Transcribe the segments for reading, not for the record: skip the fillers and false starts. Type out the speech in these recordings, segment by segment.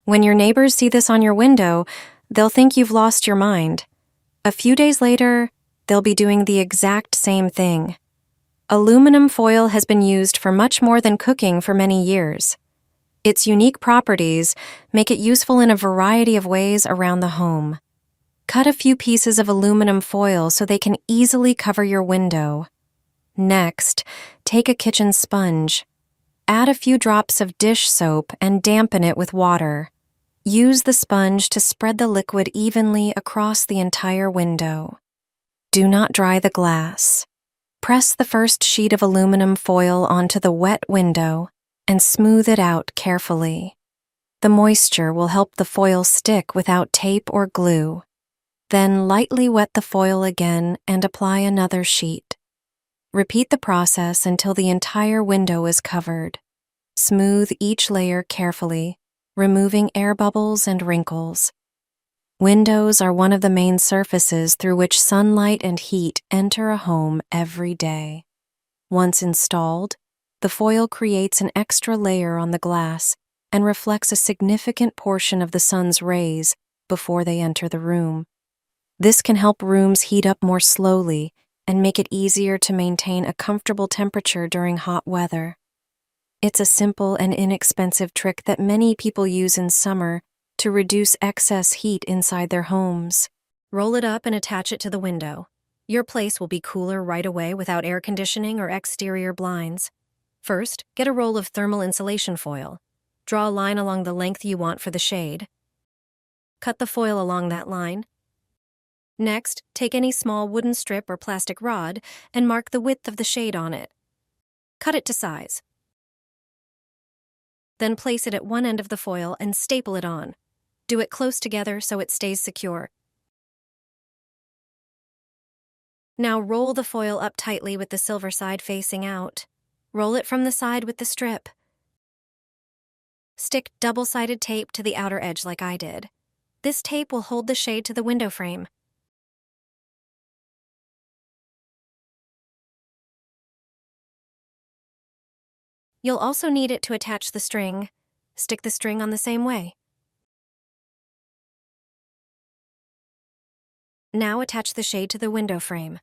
When your neighbors see this on your window, they'll think you've lost your mind. A few days later, they'll be doing the exact same thing. Aluminum foil has been used for much more than cooking for many years. Its unique properties make it useful in a variety of ways around the home. Cut a few pieces of aluminum foil so they can easily cover your window. Next, take a kitchen sponge. Add a few drops of dish soap and dampen it with water. Use the sponge to spread the liquid evenly across the entire window. Do not dry the glass. Press the first sheet of aluminum foil onto the wet window and smooth it out carefully. The moisture will help the foil stick without tape or glue. Then lightly wet the foil again and apply another sheet. Repeat the process until the entire window is covered. Smooth each layer carefully, removing air bubbles and wrinkles. Windows are one of the main surfaces through which sunlight and heat enter a home every day. Once installed, the foil creates an extra layer on the glass and reflects a significant portion of the sun's rays before they enter the room. This can help rooms heat up more slowly and make it easier to maintain a comfortable temperature during hot weather. It's a simple and inexpensive trick that many people use in summer to reduce excess heat inside their homes. Roll it up and attach it to the window. Your place will be cooler right away without air conditioning or exterior blinds. First, get a roll of thermal insulation foil. Draw a line along the length you want for the shade. Cut the foil along that line. Next, take any small wooden strip or plastic rod and mark the width of the shade on it. Cut it to size. Then place it at one end of the foil and staple it on. Do it close together so it stays secure. Now roll the foil up tightly with the silver side facing out. Roll it from the side with the strip. Stick double-sided tape to the outer edge like I did. This tape will hold the shade to the window frame. You'll also need it to attach the string. Stick the string on the same way. Now attach the shade to the window frame.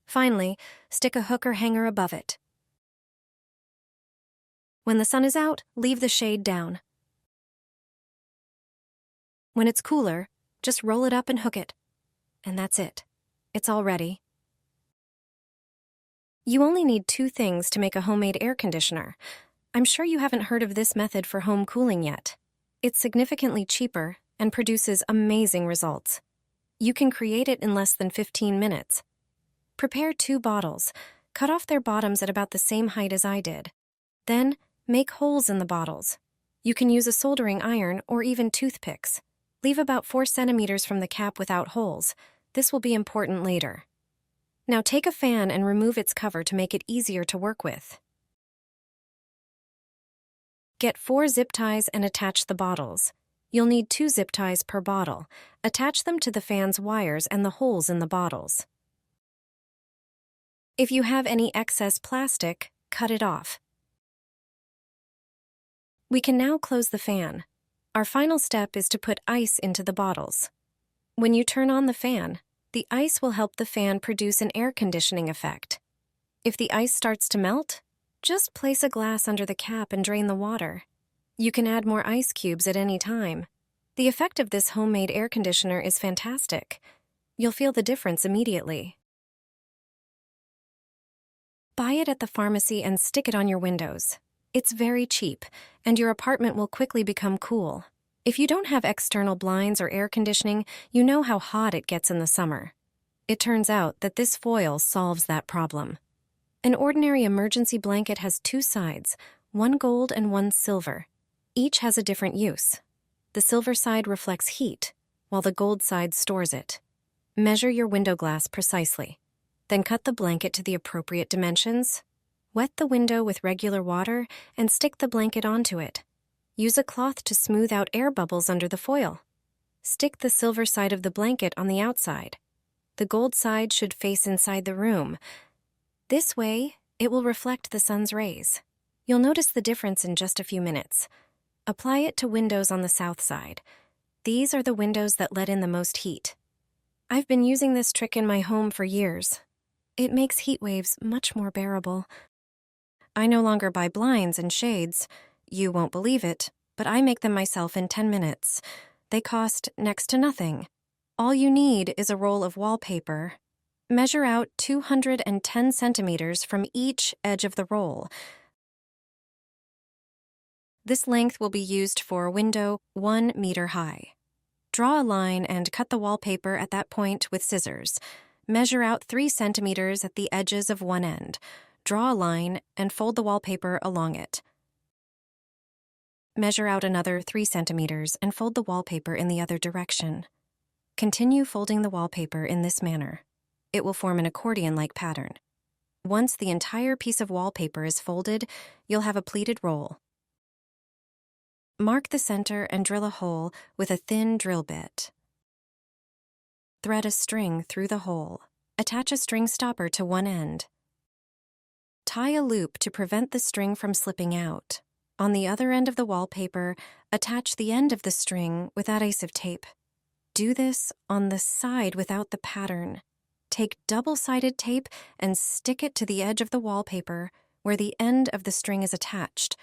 Finally, stick a hook or hanger above it. When the sun is out, leave the shade down. When it's cooler, just roll it up and hook it. And that's it. It's all ready. You only need 2 things to make a homemade air conditioner. I'm sure you haven't heard of this method for home cooling yet. It's significantly cheaper and produces amazing results. You can create it in less than 15 minutes. Prepare 2 bottles. Cut off their bottoms at about the same height as I did. Then, make holes in the bottles. You can use a soldering iron or even toothpicks. Leave about 4 centimeters from the cap without holes. This will be important later. Now take a fan and remove its cover to make it easier to work with. Get 4 zip ties and attach the bottles. You'll need 2 zip ties per bottle. Attach them to the fan's wires and the holes in the bottles. If you have any excess plastic, cut it off. We can now close the fan. Our final step is to put ice into the bottles. When you turn on the fan, the ice will help the fan produce an air conditioning effect. If the ice starts to melt, just place a glass under the cap and drain the water. You can add more ice cubes at any time. The effect of this homemade air conditioner is fantastic. You'll feel the difference immediately. Buy it at the pharmacy and stick it on your windows. It's very cheap, and your apartment will quickly become cool. If you don't have external blinds or air conditioning, you know how hot it gets in the summer. It turns out that this foil solves that problem. An ordinary emergency blanket has 2 sides, one gold and one silver. Each has a different use. The silver side reflects heat, while the gold side stores it. Measure your window glass precisely. Then cut the blanket to the appropriate dimensions. Wet the window with regular water and stick the blanket onto it. Use a cloth to smooth out air bubbles under the foil. Stick the silver side of the blanket on the outside. The gold side should face inside the room. This way, it will reflect the sun's rays. You'll notice the difference in just a few minutes. Apply it to windows on the south side. These are the windows that let in the most heat. I've been using this trick in my home for years. It makes heat waves much more bearable. I no longer buy blinds and shades. You won't believe it, but I make them myself in 10 minutes. They cost next to nothing. All you need is a roll of wallpaper. Measure out 210 centimeters from each edge of the roll. This length will be used for a window 1 meter high. Draw a line and cut the wallpaper at that point with scissors. Measure out 3 centimeters at the edges of one end. Draw a line and fold the wallpaper along it. Measure out another 3 centimeters and fold the wallpaper in the other direction. Continue folding the wallpaper in this manner. It will form an accordion-like pattern. Once the entire piece of wallpaper is folded, you'll have a pleated roll. Mark the center and drill a hole with a thin drill bit. Thread a string through the hole. Attach a string stopper to one end. Tie a loop to prevent the string from slipping out. On the other end of the wallpaper, attach the end of the string with adhesive tape. Do this on the side without the pattern. Take double-sided tape and stick it to the edge of the wallpaper where the end of the string is attached.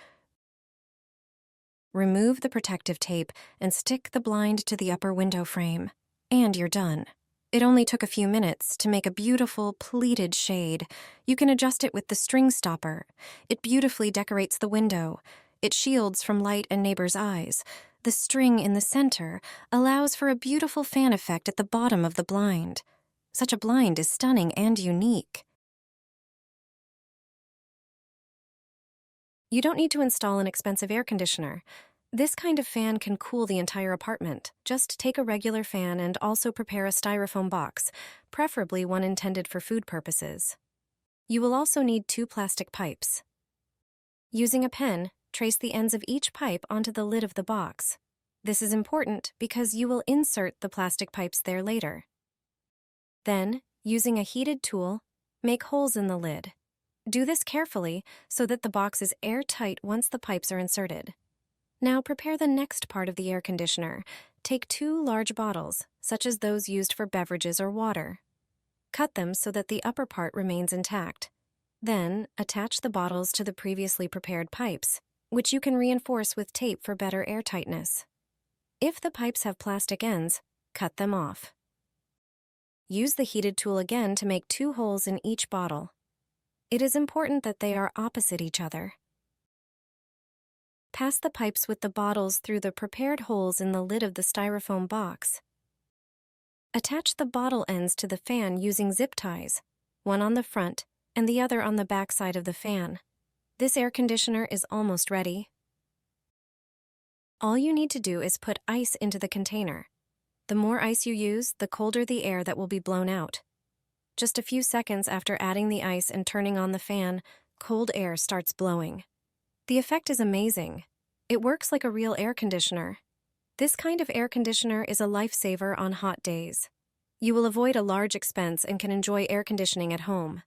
Remove the protective tape and stick the blind to the upper window frame. And you're done. It only took a few minutes to make a beautiful pleated shade. You can adjust it with the string stopper. It beautifully decorates the window. It shields from light and neighbors' eyes. The string in the center allows for a beautiful fan effect at the bottom of the blind. Such a blind is stunning and unique. You don't need to install an expensive air conditioner. This kind of fan can cool the entire apartment. Just take a regular fan and also prepare a styrofoam box, preferably one intended for food purposes. You will also need 2 plastic pipes. Using a pen, trace the ends of each pipe onto the lid of the box. This is important because you will insert the plastic pipes there later. Then, using a heated tool, make holes in the lid. Do this carefully so that the box is airtight once the pipes are inserted. Now prepare the next part of the air conditioner. Take 2 large bottles, such as those used for beverages or water. Cut them so that the upper part remains intact. Then, attach the bottles to the previously prepared pipes, which you can reinforce with tape for better airtightness. If the pipes have plastic ends, cut them off. Use the heated tool again to make 2 holes in each bottle. It is important that they are opposite each other. Pass the pipes with the bottles through the prepared holes in the lid of the styrofoam box. Attach the bottle ends to the fan using zip ties, one on the front and the other on the back side of the fan. This air conditioner is almost ready. All you need to do is put ice into the container. The more ice you use, the colder the air that will be blown out. Just a few seconds after adding the ice and turning on the fan, cold air starts blowing. The effect is amazing. It works like a real air conditioner. This kind of air conditioner is a lifesaver on hot days. You will avoid a large expense and can enjoy air conditioning at home.